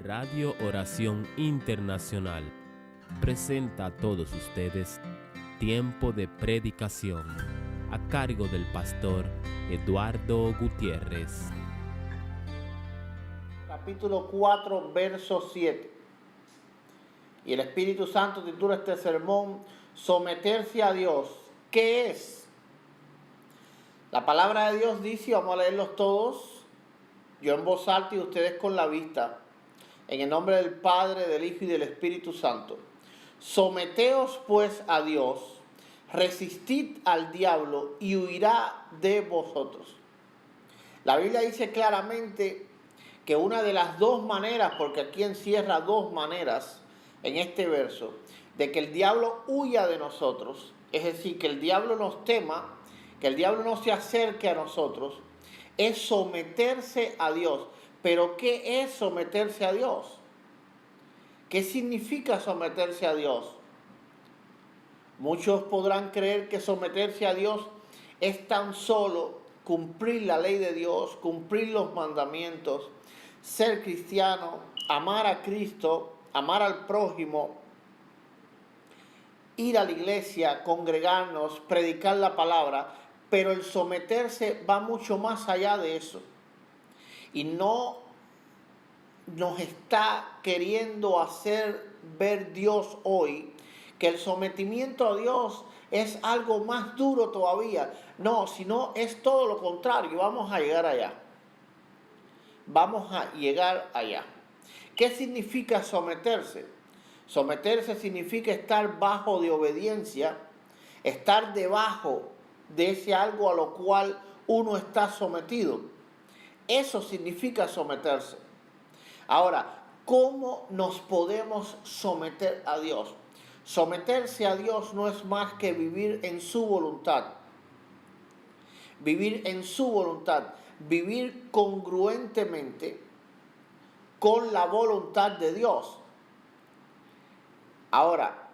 Radio Oración Internacional presenta a todos ustedes Tiempo de Predicación a cargo del pastor Eduardo Gutiérrez. Capítulo 4, verso 7. Y el Espíritu Santo titula este sermón Someterse a Dios. ¿Qué es? La palabra de Dios dice, vamos a leerlos todos, yo en voz alta y ustedes con la vista, en el nombre del Padre, del Hijo y del Espíritu Santo. Someteos pues a Dios, resistid al diablo y huirá de vosotros. La Biblia dice claramente que una de las dos maneras, porque aquí encierra dos maneras en este verso, de que el diablo huya de nosotros, es decir, que el diablo nos tema, que el diablo no se acerque a nosotros, es someterse a Dios. ¿Pero qué es someterse a Dios? ¿Qué significa someterse a Dios? Muchos podrán creer que someterse a Dios es tan solo cumplir la ley de Dios, cumplir los mandamientos, ser cristiano, amar a Cristo, amar al prójimo, ir a la iglesia, congregarnos, predicar la palabra, pero el someterse va mucho más allá de eso. Y no nos está queriendo hacer ver Dios hoy que el sometimiento a Dios es algo más duro todavía. No, sino es todo lo contrario. Vamos a llegar allá. Vamos a llegar allá. ¿Qué significa someterse? Someterse significa estar bajo de obediencia, estar debajo de ese algo a lo cual uno está sometido. Eso significa someterse. Ahora, ¿cómo nos podemos someter a Dios? Someterse a Dios no es más que vivir en su voluntad. Vivir en su voluntad. Vivir congruentemente con la voluntad de Dios. Ahora,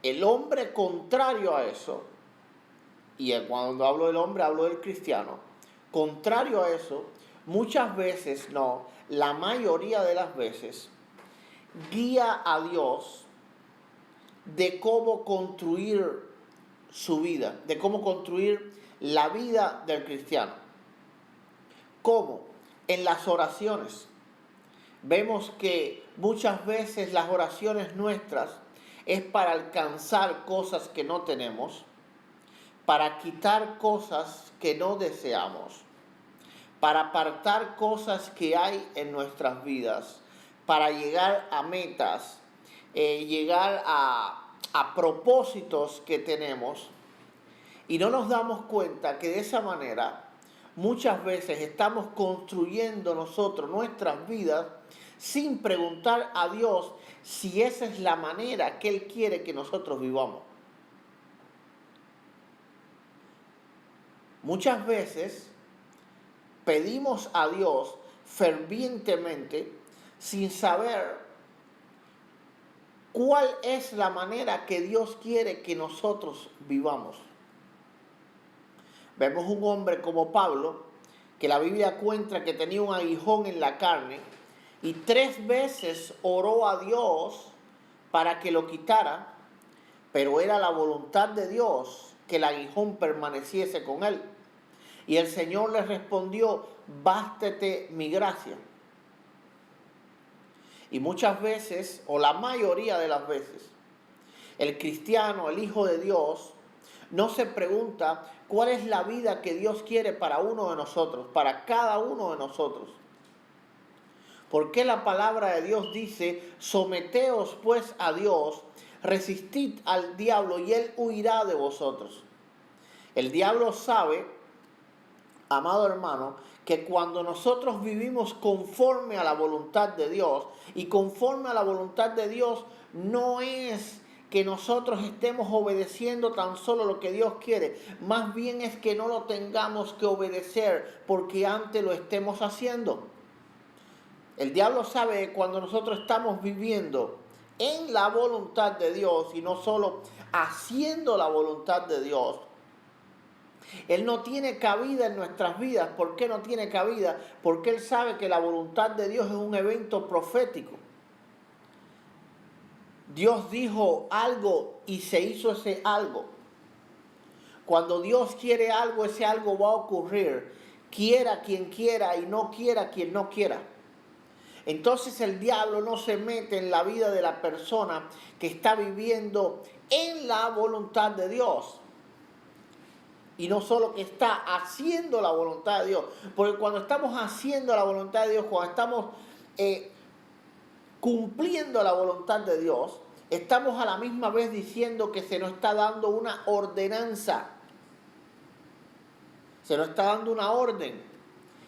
el hombre contrario a eso, y cuando hablo del hombre hablo del cristiano, contrario a eso, muchas veces no, la mayoría de las veces, guía a Dios de cómo construir su vida, de cómo construir la vida del cristiano. ¿Cómo? En las oraciones. Vemos que muchas veces las oraciones nuestras es para alcanzar cosas que no tenemos, para quitar cosas que no deseamos, para apartar cosas que hay en nuestras vidas, para llegar a metas, llegar a propósitos que tenemos. Y no nos damos cuenta que de esa manera muchas veces estamos construyendo nosotros nuestras vidas sin preguntar a Dios si esa es la manera que Él quiere que nosotros vivamos. Muchas veces pedimos a Dios fervientemente sin saber cuál es la manera que Dios quiere que nosotros vivamos. Vemos un hombre como Pablo, que la Biblia cuenta que tenía un aguijón en la carne y 3 veces oró a Dios para que lo quitara, pero era la voluntad de Dios que el aguijón permaneciese con él. Y el Señor le respondió, bástate mi gracia. Y muchas veces, o la mayoría de las veces, el cristiano, el Hijo de Dios, no se pregunta cuál es la vida que Dios quiere para uno de nosotros, para cada uno de nosotros. ¿Por qué la palabra de Dios dice, someteos pues a Dios, resistid al diablo y él huirá de vosotros? El diablo sabe, amado hermano, que cuando nosotros vivimos conforme a la voluntad de Dios, y conforme a la voluntad de Dios no es que nosotros estemos obedeciendo tan solo lo que Dios quiere, más bien es que no lo tengamos que obedecer porque antes lo estemos haciendo. El diablo sabe que cuando nosotros estamos viviendo en la voluntad de Dios y no solo haciendo la voluntad de Dios, Él no tiene cabida en nuestras vidas. ¿Por qué no tiene cabida? Porque Él sabe que la voluntad de Dios es un evento profético. Dios dijo algo y se hizo ese algo. Cuando Dios quiere algo, ese algo va a ocurrir. Quiera quien quiera y no quiera quien no quiera. Entonces el diablo no se mete en la vida de la persona que está viviendo en la voluntad de Dios. Y no solo que está haciendo la voluntad de Dios. Porque cuando estamos haciendo la voluntad de Dios, cuando estamos cumpliendo la voluntad de Dios, estamos a la misma vez diciendo que se nos está dando una ordenanza. Se nos está dando una orden.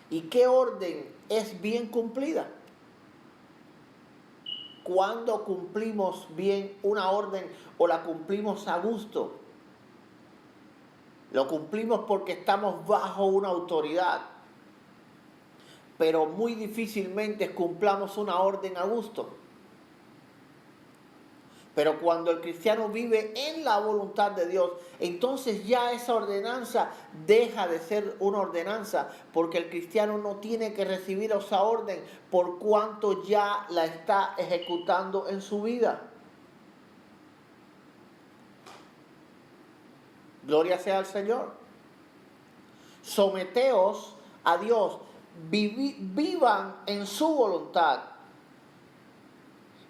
¿Y qué orden es bien cumplida? Cuando cumplimos bien una orden o la cumplimos a gusto. Lo cumplimos porque estamos bajo una autoridad. Pero muy difícilmente cumplamos una orden a gusto. Pero cuando el cristiano vive en la voluntad de Dios, entonces ya esa ordenanza deja de ser una ordenanza, porque el cristiano no tiene que recibir esa orden por cuanto ya la está ejecutando en su vida. Gloria sea al Señor. Someteos a Dios, vivan en su voluntad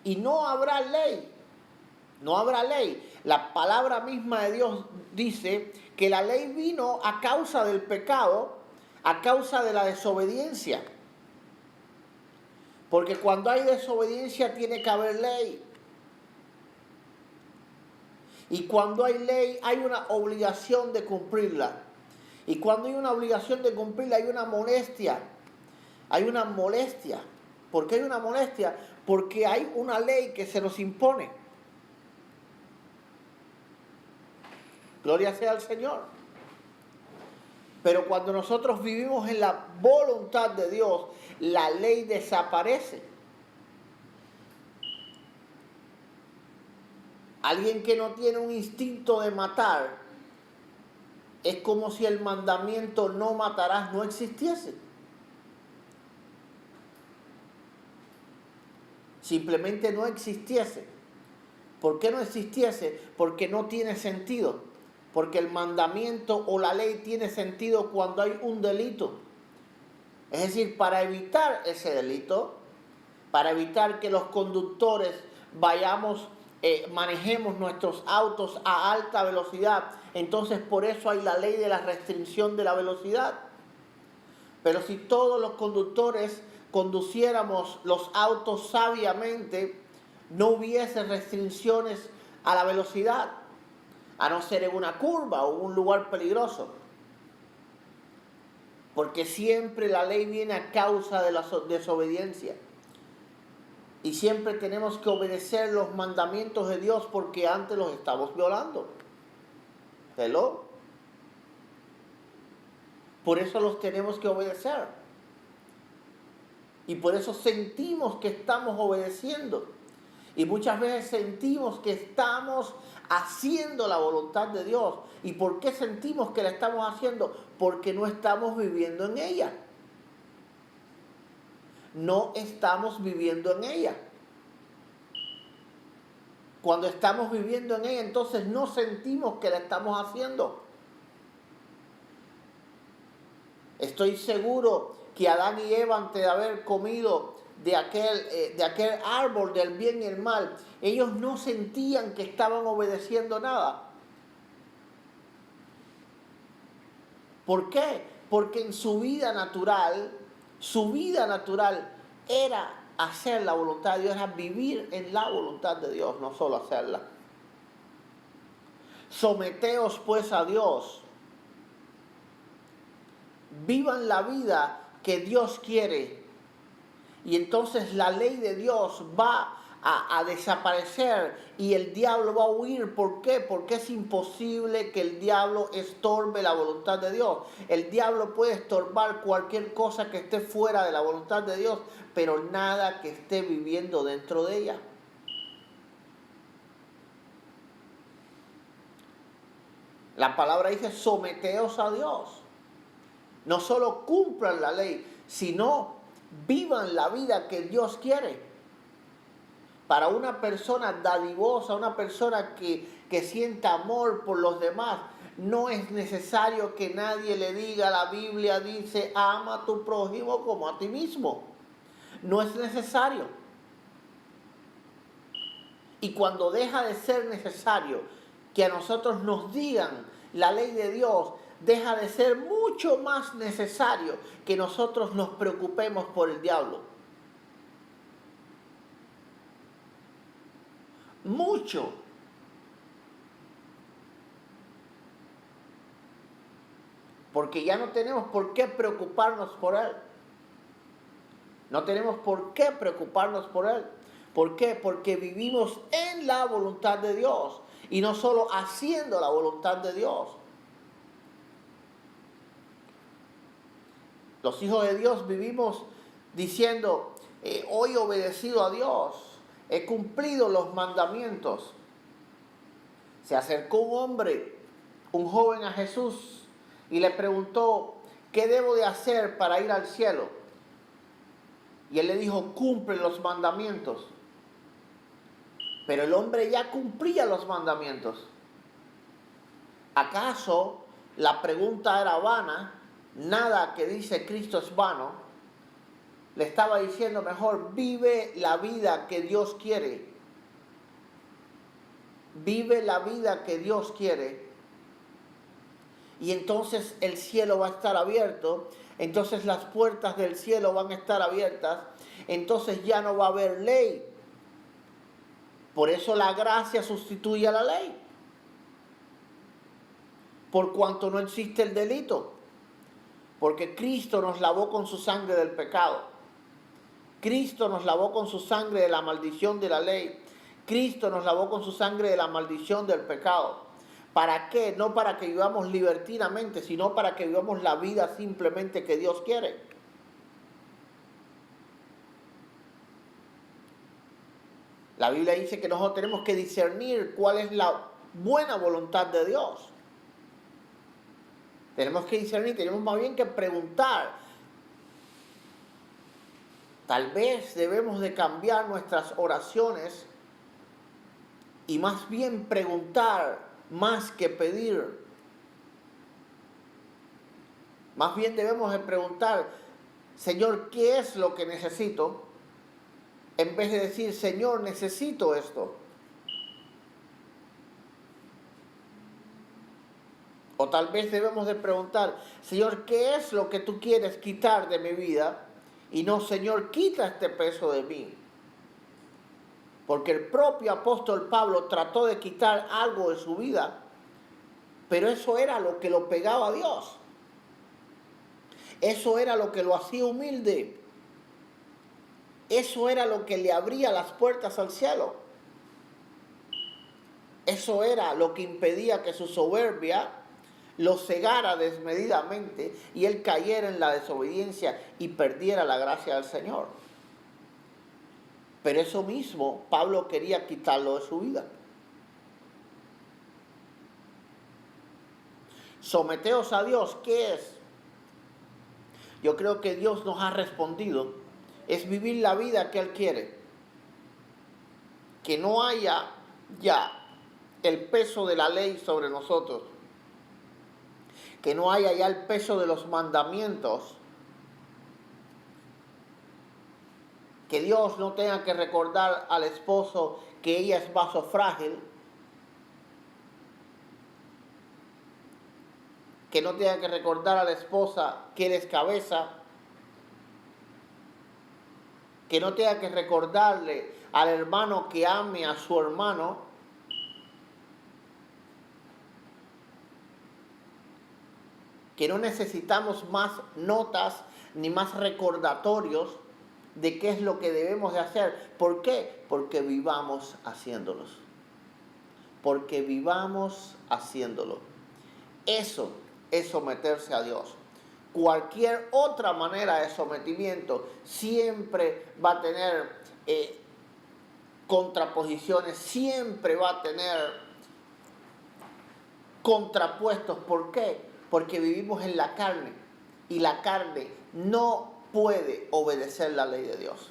y no habrá ley. No habrá ley. La palabra misma de Dios dice que la ley vino a causa del pecado, a causa de la desobediencia. Porque cuando hay desobediencia tiene que haber ley. Y cuando hay ley hay una obligación de cumplirla. Y cuando hay una obligación de cumplirla hay una molestia. Hay una molestia. ¿Por qué hay una molestia? Porque hay una ley que se nos impone. Gloria sea al Señor. Pero cuando nosotros vivimos en la voluntad de Dios, la ley desaparece. Alguien que no tiene un instinto de matar, es como si el mandamiento no matarás no existiese. Simplemente no existiese. ¿Por qué no existiese? Porque no tiene sentido. Porque el mandamiento o la ley tiene sentido cuando hay un delito. Es decir, para evitar ese delito, para evitar que los conductores manejemos nuestros autos a alta velocidad. Entonces por eso hay la ley de la restricción de la velocidad. Pero si todos los conductores conduciéramos los autos sabiamente, no hubiese restricciones a la velocidad, a no ser en una curva o un lugar peligroso. Porque siempre la ley viene a causa de la desobediencia. Y siempre tenemos que obedecer los mandamientos de Dios porque antes los estamos violando. ¿Hello? Por eso los tenemos que obedecer. Y por eso sentimos que estamos obedeciendo. Y muchas veces sentimos que estamos haciendo la voluntad de Dios. ¿Y por qué sentimos que la estamos haciendo? Porque no estamos viviendo en ella. No estamos viviendo en ella. Cuando estamos viviendo en ella, entonces no sentimos que la estamos haciendo. Estoy seguro que Adán y Eva, antes de haber comido de aquel árbol del bien y el mal, ellos no sentían que estaban obedeciendo nada. ¿Por qué? Porque en su vida natural era hacer la voluntad de Dios, era vivir en la voluntad de Dios, no solo hacerla. Someteos pues a Dios. Vivan la vida que Dios quiere. Y entonces la ley de Dios va a desaparecer y el diablo va a huir. ¿Por qué? Porque es imposible que el diablo estorbe la voluntad de Dios. El diablo puede estorbar cualquier cosa que esté fuera de la voluntad de Dios, pero nada que esté viviendo dentro de ella. La palabra dice, someteos a Dios. No solo cumplan la ley, sino vivan la vida que Dios quiere. Para una persona dadivosa, una persona que sienta amor por los demás, no es necesario que nadie le diga, la Biblia dice, ama a tu prójimo como a ti mismo. No es necesario. Y cuando deja de ser necesario que a nosotros nos digan la ley de Dios, deja de ser mucho más necesario que nosotros nos preocupemos por el diablo. Mucho. Porque ya no tenemos por qué preocuparnos por él. No tenemos por qué preocuparnos por él. ¿Por qué? Porque vivimos en la voluntad de Dios y no solo haciendo la voluntad de Dios. Los hijos de Dios vivimos diciendo, hoy he obedecido a Dios, he cumplido los mandamientos. Se acercó un hombre, un joven a Jesús y le preguntó, ¿qué debo de hacer para ir al cielo? Y él le dijo, cumple los mandamientos. Pero el hombre ya cumplía los mandamientos. ¿Acaso la pregunta era vana? Nada que dice Cristo es vano. Le estaba diciendo mejor, vive la vida que Dios quiere. Vive la vida que Dios quiere. Y entonces el cielo va a estar abierto. Entonces las puertas del cielo van a estar abiertas. Entonces ya no va a haber ley. Por eso la gracia sustituye a la ley. Por cuanto no existe el delito. Porque Cristo nos lavó con su sangre del pecado. Cristo nos lavó con su sangre de la maldición de la ley. Cristo nos lavó con su sangre de la maldición del pecado. ¿Para qué? No para que vivamos libertinamente, sino para que vivamos la vida simplemente que Dios quiere. La Biblia dice que nosotros tenemos que discernir cuál es la buena voluntad de Dios. Tenemos que discernir, tenemos más bien que preguntar. Tal vez debemos de cambiar nuestras oraciones y más bien preguntar más que pedir. Más bien debemos de preguntar, Señor, ¿qué es lo que necesito? En vez de decir, Señor, necesito esto. O tal vez debemos de preguntar, Señor, ¿qué es lo que tú quieres quitar de mi vida? Y no, Señor, quita este peso de mí. Porque el propio apóstol Pablo trató de quitar algo de su vida, pero eso era lo que lo pegaba a Dios. Eso era lo que lo hacía humilde. Eso era lo que le abría las puertas al cielo. Eso era lo que impedía que su soberbia lo cegara desmedidamente y él cayera en la desobediencia y perdiera la gracia del Señor. Pero eso mismo Pablo quería quitarlo de su vida. Someteos a Dios, ¿qué es? Yo creo que Dios nos ha respondido. Es vivir la vida que Él quiere. Que no haya ya el peso de la ley sobre nosotros. Que no haya ya el peso de los mandamientos. Que Dios no tenga que recordar al esposo que ella es vaso frágil. Que no tenga que recordar a la esposa que él es cabeza. Que no tenga que recordarle al hermano que ame a su hermano. Que no necesitamos más notas ni más recordatorios de qué es lo que debemos de hacer. ¿Por qué? Porque vivamos haciéndolos. Porque vivamos haciéndolo. Eso es someterse a Dios. Cualquier otra manera de sometimiento siempre va a tener contraposiciones, siempre va a tener contrapuestos. ¿Por qué? Porque vivimos en la carne y la carne no puede obedecer la ley de Dios.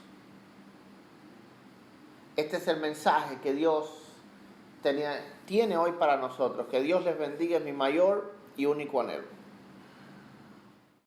Este es el mensaje que Dios tiene hoy para nosotros. Que Dios les bendiga, es mi mayor y único anhelo.